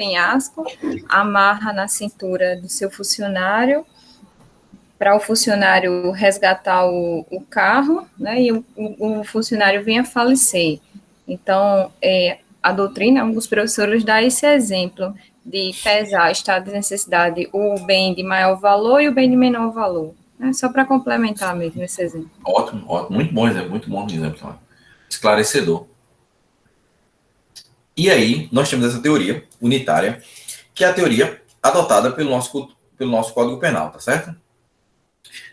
penhasco, amarra na cintura do seu funcionário, para o funcionário resgatar o carro, né, e o funcionário venha falecer. Então, a doutrina, um dos professores dá esse exemplo de pesar estado de necessidade, o bem de maior valor e o bem de menor valor. Né, só para complementar mesmo esse exemplo. Ótimo, ótimo, muito bom exemplo. Esclarecedor. E aí, nós temos essa teoria unitária, que é a teoria adotada pelo nosso Código Penal, tá certo?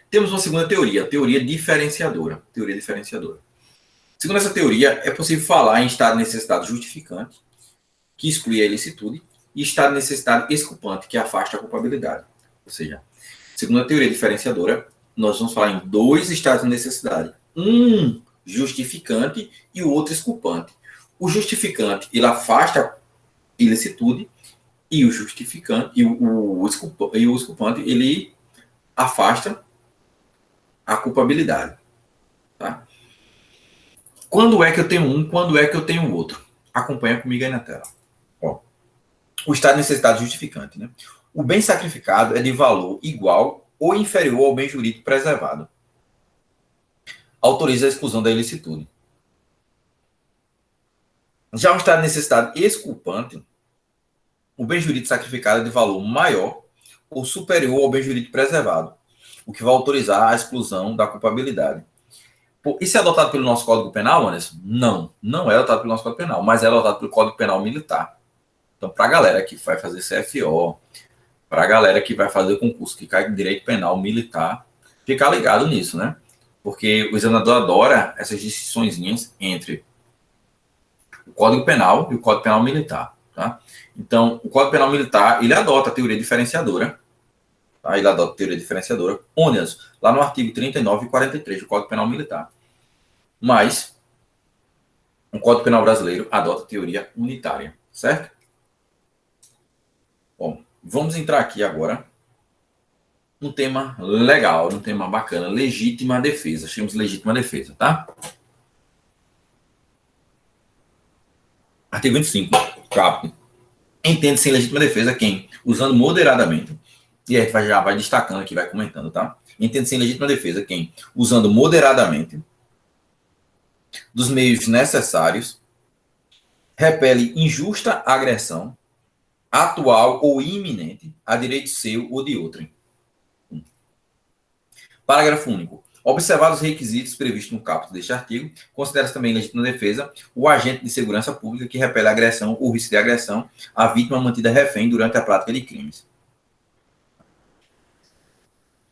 Temos uma segunda teoria, a teoria diferenciadora. Segundo essa teoria, é possível falar em estado de necessidade justificante, que exclui a ilicitude, e estado de necessidade exculpante, que afasta a culpabilidade. Ou seja, segundo a teoria diferenciadora, nós vamos falar em dois estados de necessidade. Um justificante e o outro exculpante. O justificante, ele afasta a ilicitude, e o justificante e o exculpante, ele afasta a culpabilidade. Tá? Quando é que eu tenho um, quando é que eu tenho o outro? Acompanha comigo aí na tela. Ó, o estado de necessidade justificante. Né? O bem sacrificado é de valor igual ou inferior ao bem jurídico preservado. Autoriza a exclusão da ilicitude. Já o estado de necessidade exculpante, o bem jurídico sacrificado é de valor maior ou superior ao bem jurídico preservado, o que vai autorizar a exclusão da culpabilidade. Isso é adotado pelo nosso Código Penal, Anderson? Não, não é adotado pelo nosso Código Penal, mas é adotado pelo Código Penal Militar. Então, para a galera que vai fazer CFO, para a galera que vai fazer concurso que cai em Direito Penal Militar, ficar ligado nisso, né? Porque o examinador adora essas distinções entre o Código Penal e o Código Penal Militar, tá? Então, o Código Penal Militar, ele adota a teoria diferenciadora, tá? Ele adota a teoria diferenciadora, onde, lá no artigo 39 e 43 do Código Penal Militar. Mas o Código Penal brasileiro adota a teoria unitária, certo? Bom, vamos entrar aqui agora num tema legal, num tema bacana, legítima defesa. Chamamos de legítima defesa, tá? Artigo 25, caput. Entende-se em legítima defesa quem, usando moderadamente, e aí já vai destacando aqui, vai comentando, tá? Entende-se em legítima defesa quem, usando moderadamente dos meios necessários, repele injusta agressão, atual ou iminente, a direito seu ou de outrem. Parágrafo único. Observados os requisitos previstos no caput deste artigo, considera-se também legítima defesa o agente de segurança pública que repele a agressão ou risco de agressão à vítima mantida refém durante a prática de crimes.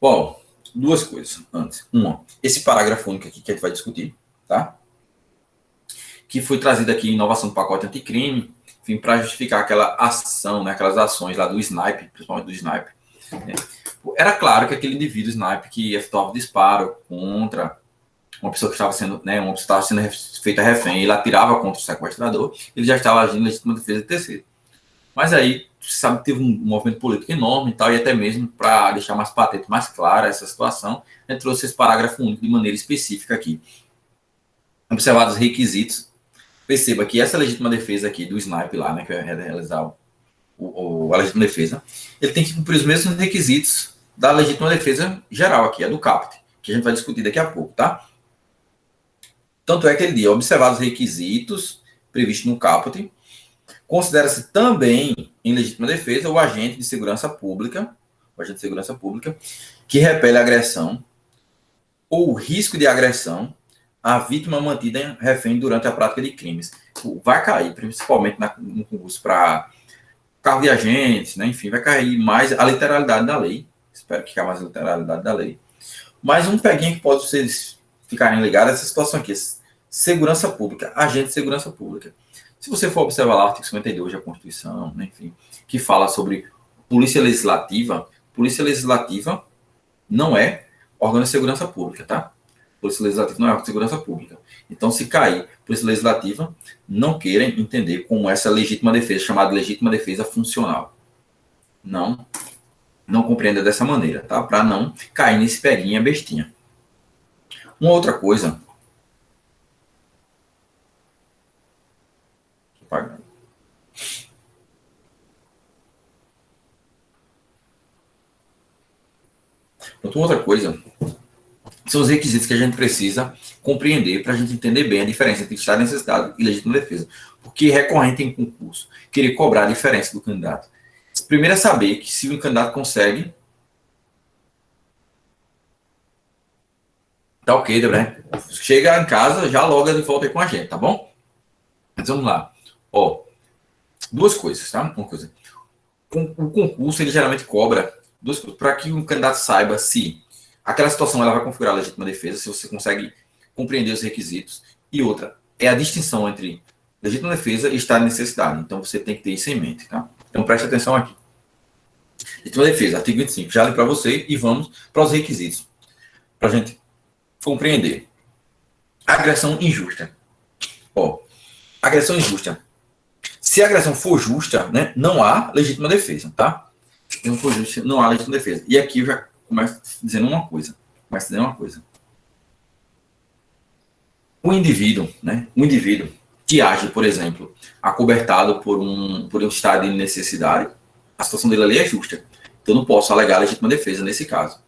Bom, duas coisas antes. Uma, esse parágrafo único aqui que a gente vai discutir, tá? Que foi trazido aqui em inovação do pacote anticrime, enfim, para justificar aquela ação, né, aquelas ações lá do sniper, principalmente do sniper. Né? Era claro que aquele indivíduo sniper que efetuava disparo contra uma pessoa que estava sendo, né, uma pessoa estava sendo feita refém, ele atirava contra o sequestrador, ele já estava agindo em legítima defesa de terceiro. Mas aí, sabe, teve um movimento político enorme e tal, e até mesmo para deixar mais patente, mais clara essa situação, a gente trouxe esse parágrafo único de maneira específica aqui. Observados os requisitos, perceba que essa legítima defesa aqui do sniper lá, né, que vai realizar a legítima defesa, ele tem que cumprir os mesmos requisitos da legítima defesa geral aqui, a do caput, que a gente vai discutir daqui a pouco, tá? Tanto é que ele diz, observados os requisitos previstos no caput, considera-se também em legítima defesa o agente de segurança pública, que repele a agressão ou o risco de agressão à vítima mantida refém durante a prática de crimes. Vai cair, principalmente no concurso para cargo de agentes, né? Enfim, vai cair mais a literalidade da lei. Espero que caia mais a literalidade da lei. Mas um peguinho que pode vocês ficarem ligados é essa situação aqui. Segurança pública, agente de segurança pública. Se você for observar lá o artigo 52 da Constituição, né, enfim, que fala sobre polícia legislativa não é órgão de segurança pública, tá? Polícia legislativa não é órgão de segurança pública. Então, se cair polícia legislativa, não querem entender como essa legítima defesa, chamada legítima defesa funcional. Não compreenda dessa maneira, tá? Para não cair nesse peguinha bestinha. Uma outra coisa. Então, outra coisa são os requisitos que a gente precisa compreender para a gente entender bem a diferença entre estado de necessidade e legítima defesa. Porque é recorrente em concurso querer cobrar a diferença do candidato. Primeiro é saber que se o candidato consegue. Tá ok, Debré? Chega em casa, já loga de volta aí com a gente, tá bom? Mas vamos lá. Ó, duas coisas, tá? Uma coisa. O concurso, ele geralmente cobra duas coisas, para que o candidato saiba se aquela situação ela vai configurar a legítima defesa, se você consegue compreender os requisitos. E outra, é a distinção entre legítima defesa e estado de necessidade. Então, você tem que ter isso em mente, tá? Então, preste atenção aqui. Legítima defesa, artigo 25. Já li para você e vamos para os requisitos. Para a gente compreender. Agressão injusta. Ó, agressão injusta. Se a agressão for justa, né, não há legítima defesa, tá? Se não for justa, não há legítima defesa. E aqui eu já começo dizendo uma coisa. O indivíduo, né, que age, por exemplo, acobertado por um estado de necessidade, a situação dele ali é justa. Então, eu não posso alegar legítima defesa nesse caso,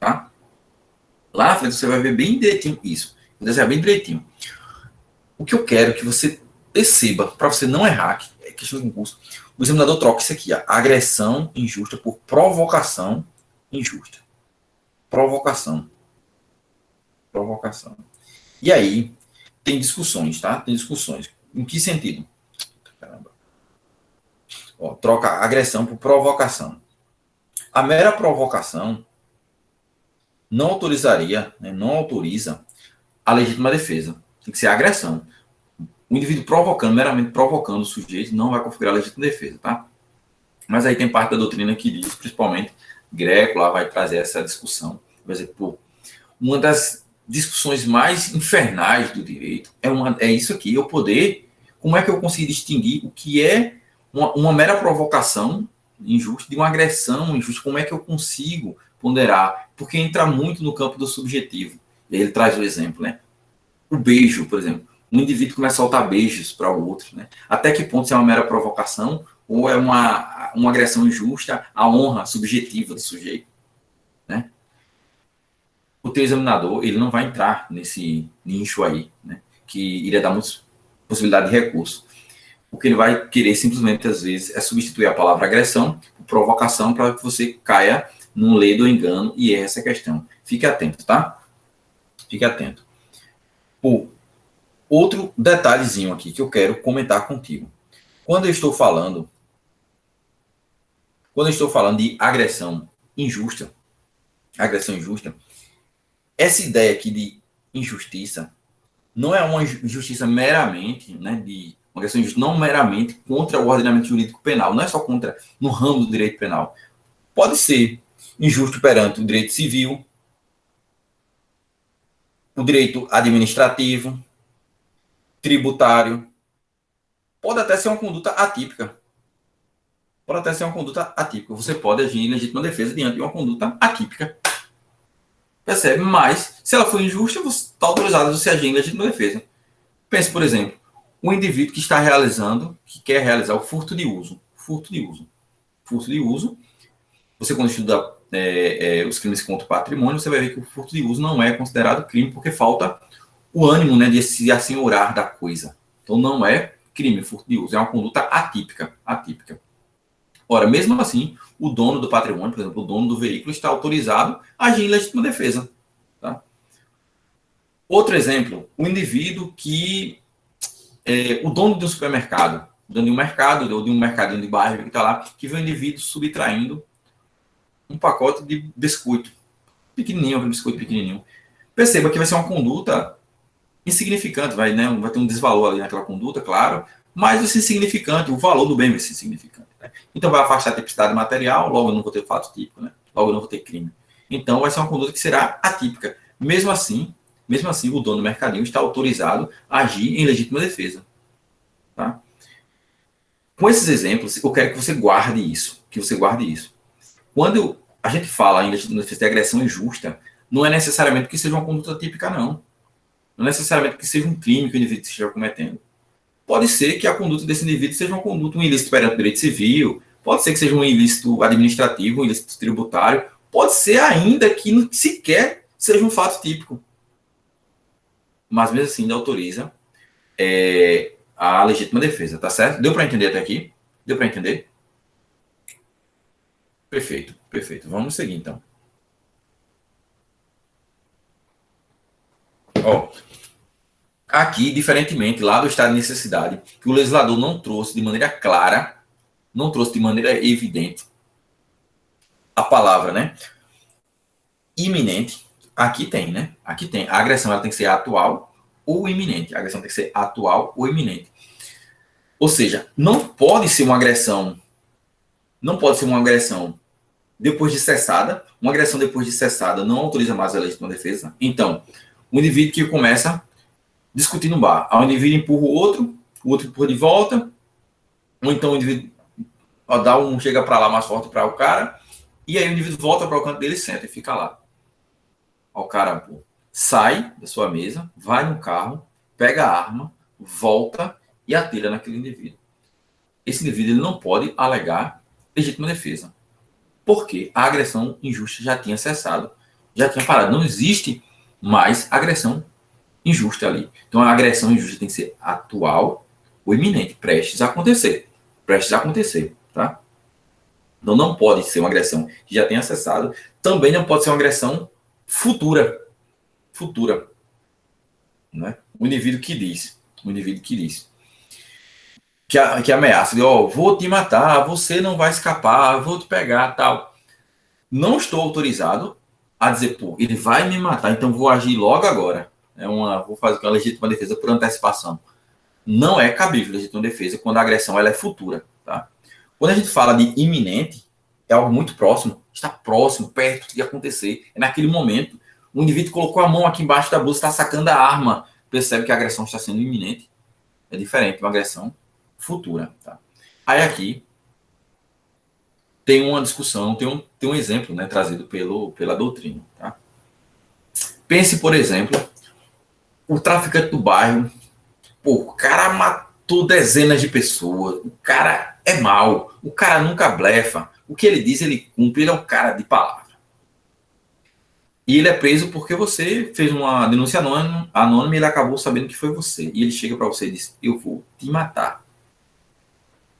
tá? Lá na frente você vai ver bem direitinho isso. Vou desenhar bem direitinho. O que eu quero que você perceba, para você não errar, que é questão de concurso, o examinador troca isso aqui, a agressão injusta por provocação injusta. Provocação. E aí, tem discussões, tá? Tem discussões. Em que sentido? Caramba. Ó, troca agressão por provocação. A mera provocação não autorizaria, né, não autoriza a legítima defesa. Tem que ser a agressão. O indivíduo provocando, meramente provocando o sujeito, não vai configurar a legítima defesa, tá? Mas aí tem parte da doutrina que diz, principalmente, Greco lá vai trazer essa discussão. Por exemplo, uma das discussões mais infernais do direito é isso aqui, eu poder, como é que eu consigo distinguir o que é uma mera provocação injusta de uma agressão injusta, como é que eu consigo ponderar? Porque entra muito no campo do subjetivo. E aí ele traz o exemplo, né? O beijo, por exemplo. Um indivíduo começa a soltar beijos para o outro, né? Até que ponto isso é uma mera provocação ou é uma agressão injusta à honra subjetiva do sujeito, né? O teu examinador, ele não vai entrar nesse nicho aí, né? Que iria dar muitas possibilidades de recurso. O que ele vai querer simplesmente, às vezes, é substituir a palavra agressão por provocação para que você caia num ledo ou engano e erre essa questão. Fique atento, tá? Fique atento. Outro detalhezinho aqui que eu quero comentar contigo. Quando eu estou falando de agressão injusta, essa ideia aqui de injustiça não é uma injustiça meramente, né, de uma agressão injusta, não meramente contra o ordenamento jurídico penal, não é só contra no ramo do direito penal. Pode ser injusto perante o direito civil, o direito administrativo, tributário. Pode até ser uma conduta atípica. Você pode agir em legítima defesa diante de uma conduta atípica. Percebe? Mas, se ela for injusta, você está autorizado a você agir em legítima defesa. Pense, por exemplo, um indivíduo que quer realizar o furto de uso. Você, quando estuda os crimes contra o patrimônio, você vai ver que o furto de uso não é considerado crime porque falta o ânimo, né, de se assenhorar da coisa. Então, não é crime, furto de uso. É uma conduta atípica. Ora, mesmo assim, o dono do patrimônio, por exemplo, o dono do veículo, está autorizado a agir em legítima defesa. Tá? Outro exemplo, o indivíduo que o dono de um supermercado, dono de um mercado, ou de um mercadinho de bairro que está lá, que vê um indivíduo subtraindo um pacote de biscoito pequenininho. Perceba que vai ser uma conduta insignificante, vai ter um desvalor ali naquela conduta, claro, mas vai ser insignificante, o valor do bem vai ser insignificante. Né? Então vai afastar a tipicidade material, logo eu não vou ter fato típico, né? Logo eu não vou ter crime. Então vai ser uma conduta que será atípica. Mesmo assim, o dono do mercadinho está autorizado a agir em legítima defesa. Tá? Com esses exemplos, eu quero que você guarde isso. Quando a gente fala em legítima defesa de agressão injusta, não é necessariamente que seja uma conduta típica, não. Não é necessariamente que seja um crime que o indivíduo esteja cometendo. Pode ser que a conduta desse indivíduo seja uma conduta, um ilícito perante o direito civil, pode ser que seja um ilícito administrativo, um ilícito tributário, pode ser ainda que sequer seja um fato típico. Mas mesmo assim, ainda autoriza a legítima defesa, tá certo? Deu para entender até aqui? Deu para entender? Perfeito, perfeito. Vamos seguir, então. Ó, aqui, diferentemente lá do estado de necessidade, que o legislador não trouxe de maneira clara, não trouxe de maneira evidente a palavra, né? Iminente. Aqui tem, né? Aqui tem. A agressão ela tem que ser atual ou iminente. A agressão tem que ser atual ou iminente. Ou seja, não pode ser uma agressão depois de cessada. Uma agressão depois de cessada não autoriza mais a legítima defesa. Então, o indivíduo que começa discutir no bar, o indivíduo empurra o outro empurra de volta, ou então o indivíduo chega para lá mais forte para o cara, e aí o indivíduo volta para o canto dele, senta e fica lá. O cara sai da sua mesa, vai no carro, pega a arma, volta e atira naquele indivíduo. Esse indivíduo ele não pode alegar legítima defesa, porque a agressão injusta já tinha cessado, já tinha parado. Não existe mais agressão injusta ali. Então a agressão injusta tem que ser atual ou iminente, prestes a acontecer. Prestes a acontecer, tá? Então não pode ser uma agressão que já tenha cessado, também não pode ser uma agressão futura. Né? O indivíduo que diz que ameaça, vou te matar, você não vai escapar, vou te pegar, tal. Não estou autorizado a dizer, ele vai me matar, então vou agir logo agora. Vou fazer uma legítima defesa por antecipação. Não é cabível legítima defesa quando a agressão ela é futura. Tá? Quando a gente fala de iminente, é algo muito próximo, está próximo, perto de acontecer. É naquele momento, o indivíduo colocou a mão aqui embaixo da blusa, está sacando a arma, percebe que a agressão está sendo iminente. É diferente de uma agressão futura. Tá? Aí aqui tem uma discussão, tem um exemplo, né, trazido pela doutrina. Tá? Pense, por exemplo, o traficante do bairro, o cara matou dezenas de pessoas, o cara é mau, o cara nunca blefa, o que ele diz ele cumpre, ele é um cara de palavra. E ele é preso porque você fez uma denúncia anônima e ele acabou sabendo que foi você. E ele chega para você e diz, eu vou te matar.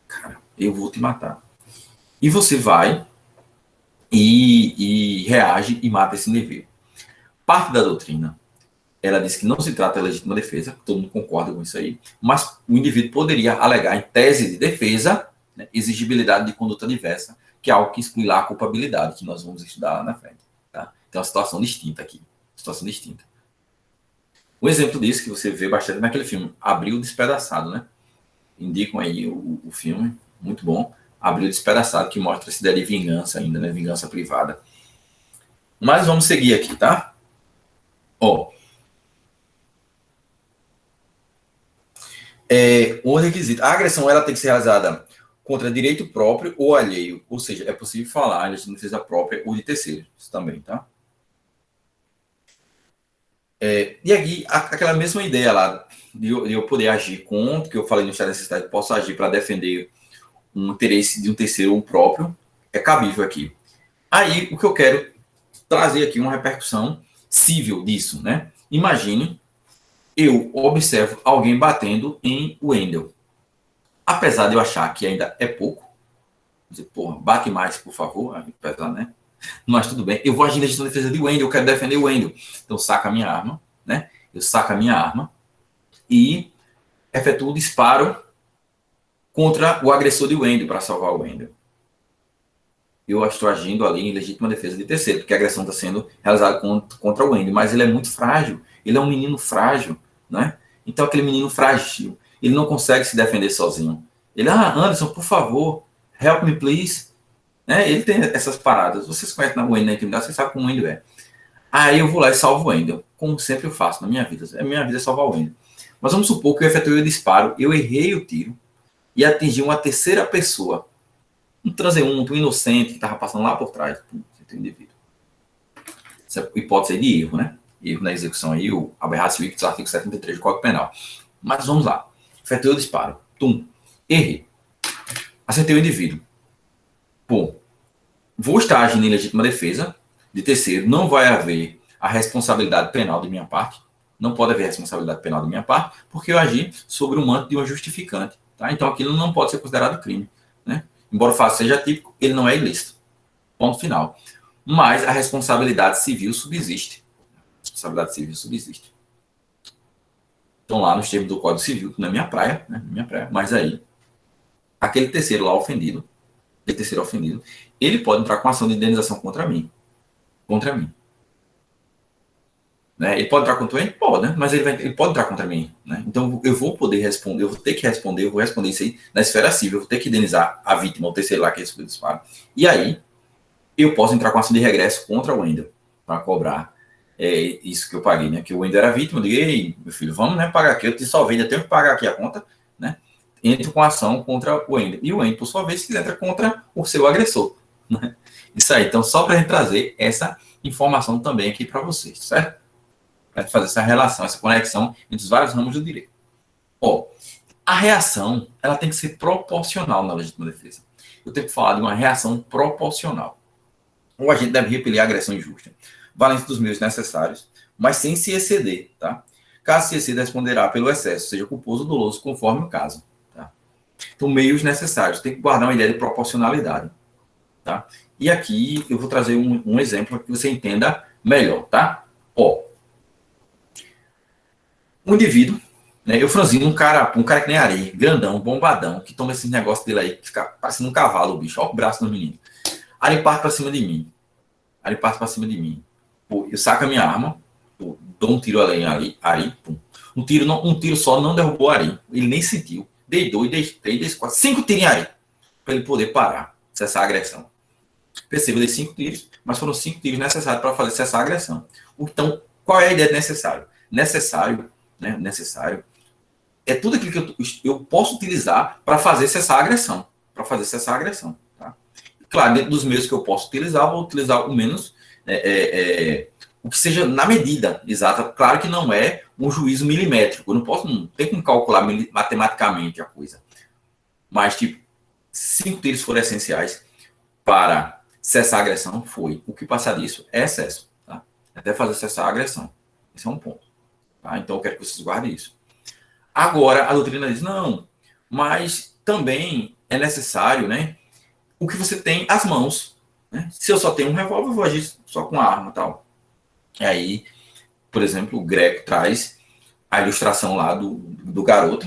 Cara, eu vou te matar. E você vai e reage e mata esse indivíduo. Parte da doutrina, ela diz que não se trata de legítima defesa, todo mundo concorda com isso aí, mas o indivíduo poderia alegar em tese de defesa, né, exigibilidade de conduta diversa, que é algo que exclui lá a culpabilidade, que nós vamos estudar lá na frente. Tá? Tem uma situação distinta aqui. Situação distinta. Um exemplo disso que você vê bastante naquele filme, Abril Despedaçado, né? Indicam aí o filme, muito bom. Abril Despedaçado, que mostra essa ideia de vingança ainda, né? Vingança privada. Mas vamos seguir aqui, tá? O requisito. A agressão ela tem que ser realizada contra direito próprio ou alheio. Ou seja, é possível falar de defesa própria ou de terceiro. Isso também, tá? E aqui, aquela mesma ideia lá, de eu poder agir contra, que eu falei no estado de necessidade, posso agir para defender um interesse de um terceiro ou um próprio, é cabível aqui. Aí, o que eu quero trazer aqui uma repercussão civil disso, né? Imagine, eu observo alguém batendo em Wendel. Apesar de eu achar que ainda é pouco, dizer, bate mais, por favor, apesar, né? Mas tudo bem, eu vou agir na legítima defesa de Wendel, eu quero defender o Wendel. Então, saco a minha arma, né? Eu saco a minha arma e efetuo o disparo contra o agressor de Wendel para salvar o Wendel. Eu estou agindo ali em legítima defesa de terceiro, porque a agressão está sendo realizada contra o Wendel, mas ele é muito frágil, ele é um menino frágil, né? Então, aquele menino frágil, ele não consegue se defender sozinho. Ele, Anderson, por favor, help me, please. Né? Ele tem essas paradas. Vocês conhecem o Wendel na intimidade, vocês sabem como o Wendel é. Aí eu vou lá e salvo o Wendel, como sempre eu faço na minha vida. A minha vida é salvar o Wendel. Mas vamos supor que eu efetuei o disparo, eu errei o tiro e atingi uma terceira pessoa. Um transeunte, um inocente que estava passando lá por trás do indivíduo. Essa é hipótese de erro, né? Erro na execução aí, o aberratio ictus, artigo 73 do Código Penal. Mas vamos lá. Efetuei o disparo. Errei. Acertei o indivíduo. Vou estar agindo em legítima defesa, de terceiro, não vai haver a responsabilidade penal de minha parte. Não pode haver responsabilidade penal de minha parte, porque eu agi sobre o manto de uma justificante. Tá? Então, aquilo não pode ser considerado crime. Né? Embora o fato seja típico, ele não é ilícito. Ponto final. Mas a responsabilidade civil subsiste. A responsabilidade civil subsiste. Estão lá nos termos do Código Civil, na minha praia, né? Na minha praia. Mas aí, aquele terceiro lá ofendido, ele pode entrar com ação de indenização contra mim. Contra mim. Né? Ele pode entrar contra mim? Pode, né? Mas ele pode entrar contra mim. Né? Então, eu vou poder responder, eu vou ter que responder, eu vou responder isso aí na esfera civil, eu vou ter que indenizar a vítima, o terceiro lá que recebeu o disparo. E aí, eu posso entrar com ação de regresso contra o Wendel, para cobrar isso que eu paguei, né? Que o Wendel era vítima, eu digo, ei, meu filho, vamos, né, pagar aqui, eu te salvei, eu tenho que pagar aqui a conta, né? Entro com ação contra o Wendel. E o Wendel, por sua vez, entra contra o seu agressor. Né? Isso aí, então, só para a gente trazer essa informação também aqui para vocês, certo? Para fazer essa relação, essa conexão entre os vários ramos do direito. A reação, ela tem que ser proporcional na legítima defesa. Eu tenho que falar de uma reação proporcional. O agente deve repelir a agressão injusta, valendo dos meios necessários, mas sem se exceder, tá? Caso se exceda, responderá pelo excesso, seja culposo ou doloso, conforme o caso. Tá? Então, meios necessários. Tem que guardar uma ideia de proporcionalidade. Tá? E aqui eu vou trazer um exemplo para que você entenda melhor, tá? Um indivíduo, né? Eu franzino um cara que nem areia, grandão, bombadão, que toma esse negócio dele aí, que fica parecendo um cavalo, o bicho. Olha o braço do menino. Aí ele parte para cima de mim. Eu saco a minha arma, dou um tiro além ali, pum. Um tiro só não derrubou Ari. Ele nem sentiu. Dei 2, dei 3, dei 4, 5 tiros em Ari. Para ele poder parar, cessar a agressão. Perceba, dei 5 tiros, mas foram 5 tiros necessários para fazer cessar a agressão. Então, qual é a ideia de necessário? Necessário é tudo aquilo que eu posso utilizar para fazer cessar a agressão. Tá? Claro, dentro dos meios que eu posso utilizar, vou utilizar o menos, o que seja na medida exata. Claro que não é um juízo milimétrico. Eu não tem como calcular matematicamente a coisa. Mas, 5 tiros foram essenciais para cessar a agressão, foi. O que passar disso é excesso. Tá? Até fazer cessar a agressão. Esse é um ponto. Tá? Então, eu quero que vocês guardem isso. Agora, a doutrina diz, não, mas também é necessário, né, o que você tem às mãos. Né? Se eu só tenho um revólver, eu vou agir só com a arma e tal. E aí, por exemplo, o Greco traz a ilustração lá do garoto,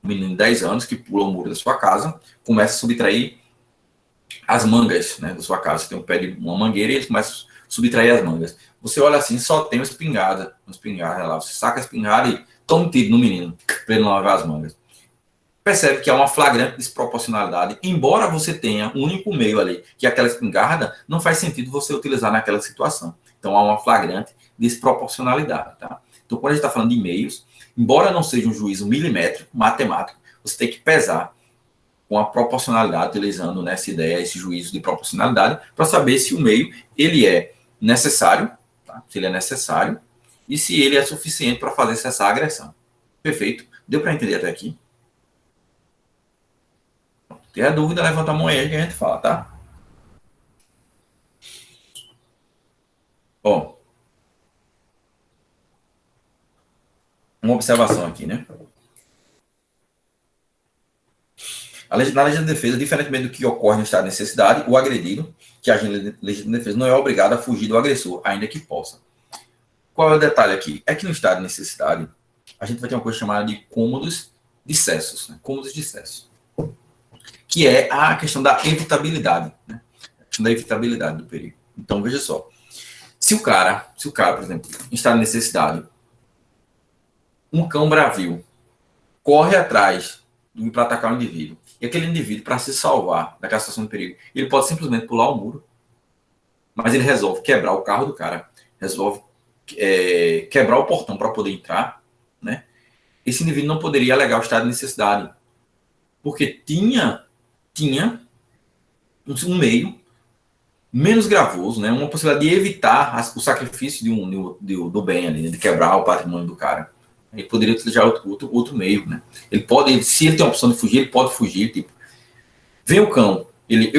um menino de 10 anos, que pula o muro da sua casa, começa a subtrair as mangas, né, da sua casa. Você tem um pé de uma mangueira e ele começa a subtrair as mangas. Você olha assim, só tem uma espingarda lá. Você saca a espingarda e toma um tiro no menino, para ele não levar as mangas. Percebe que há uma flagrante desproporcionalidade, embora você tenha um único meio ali, que é aquela espingarda, não faz sentido você utilizar naquela situação. Então, há uma flagrante desproporcionalidade. Tá? Então, quando a gente está falando de meios, embora não seja um juízo milimétrico, matemático, você tem que pesar com a proporcionalidade, utilizando nessa ideia, esse juízo de proporcionalidade, para saber se o meio ele é necessário, tá? Se ele é necessário, e se ele é suficiente para fazer cessar a agressão. Perfeito? Deu para entender até aqui? Se tiver dúvida, levanta a mão aí que a gente fala, tá? Uma observação aqui, né? Na legítima defesa, diferentemente do que ocorre no estado de necessidade, o agredido, que age em legítima defesa, não é obrigado a fugir do agressor, ainda que possa. Qual é o detalhe aqui? É que no estado de necessidade, a gente vai ter uma coisa chamada de cômodos dissessos, né? Cômodos dissessos, que é a questão da evitabilidade, né? A questão da evitabilidade do perigo. Então, veja só. Se o cara, por exemplo, em estado de necessidade, um cão bravio corre atrás para atacar um indivíduo, e aquele indivíduo, para se salvar daquela situação de perigo, ele pode simplesmente pular o muro, mas ele resolve quebrar o carro do cara, resolve quebrar o portão para poder entrar, né? Esse indivíduo não poderia alegar o estado de necessidade, porque tinha um meio menos gravoso, né? Uma possibilidade de evitar o sacrifício do bem ali, né? De quebrar o patrimônio do cara. Ele poderia utilizar outro meio, né? Se ele tem a opção de fugir, ele pode fugir. Vem o cão, eu